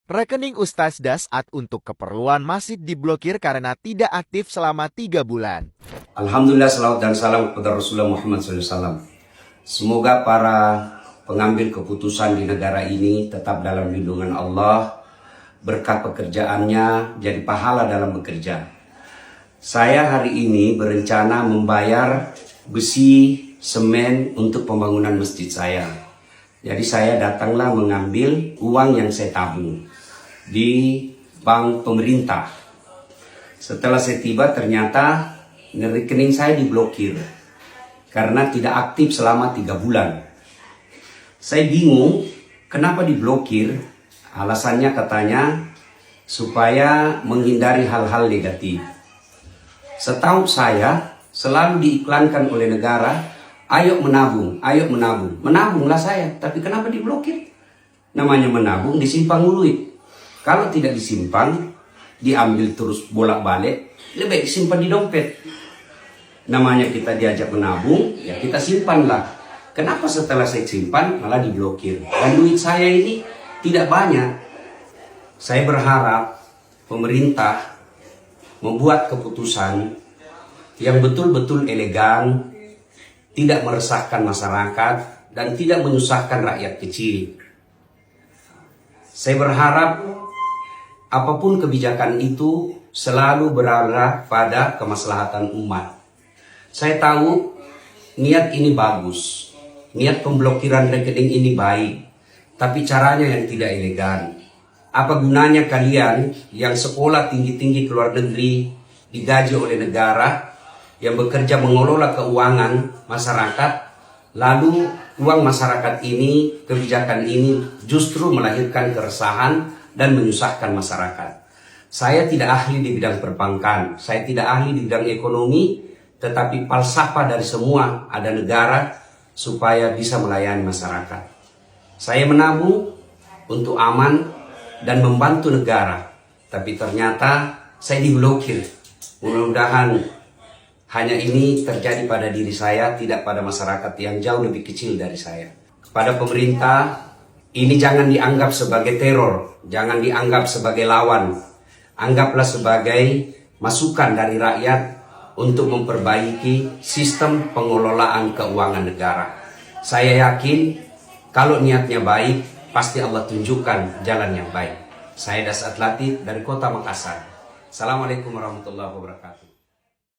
Rekening Ustaz Dasat untuk keperluan masjid diblokir karena tidak aktif selama 3 bulan. Alhamdulillah, salawat dan salam kepada Rasulullah Muhammad SAW. Semoga para pengambil keputusan di negara ini tetap dalam lindungan Allah, berkat pekerjaannya jadi pahala dalam bekerja. Saya hari ini berencana membayar besi, semen untuk pembangunan masjid saya. Jadi saya datanglah mengambil uang yang saya tabung di bank pemerintah. Setelah saya tiba ternyata rekening saya diblokir karena tidak aktif selama 3 bulan. Saya bingung kenapa diblokir. Alasannya katanya supaya menghindari hal-hal negatif. Setahu saya selalu diiklankan oleh negara, ayo menabung, ayo menabung. Menabunglah saya, tapi kenapa diblokir? Namanya menabung disimpan duit. Kalau tidak disimpan, diambil terus bolak-balik, lebih baik simpan di dompet. Namanya kita diajak menabung, ya kita simpanlah. Kenapa setelah saya simpan malah diblokir? Dan duit saya ini tidak banyak. Saya berharap pemerintah membuat keputusan yang betul-betul elegan, tidak meresahkan masyarakat, dan tidak menyusahkan rakyat kecil. Saya berharap apapun kebijakan itu selalu berarah pada kemaslahatan umat. Saya tahu niat ini bagus, niat pemblokiran rekening ini baik, tapi caranya yang tidak elegan. Apa gunanya kalian yang sekolah tinggi-tinggi ke luar negeri, digaji oleh negara, yang bekerja mengelola keuangan masyarakat, lalu uang masyarakat ini, kebijakan ini justru melahirkan keresahan dan menyusahkan masyarakat. Saya tidak ahli di bidang perbankan, saya tidak ahli di bidang ekonomi, tetapi falsafah dari semua ada negara supaya bisa melayani masyarakat. Saya menabung untuk aman dan membantu negara, tapi ternyata saya diblokir. Mudah-mudahan hanya ini terjadi pada diri saya, tidak pada masyarakat yang jauh lebih kecil dari saya. Kepada pemerintah, ini jangan dianggap sebagai teror, jangan dianggap sebagai lawan. Anggaplah sebagai masukan dari rakyat untuk memperbaiki sistem pengelolaan keuangan negara. Saya yakin kalau niatnya baik, pasti Allah tunjukkan jalan yang baik. Saya Dasat Latif dari Kota Makassar. Assalamualaikum warahmatullahi wabarakatuh.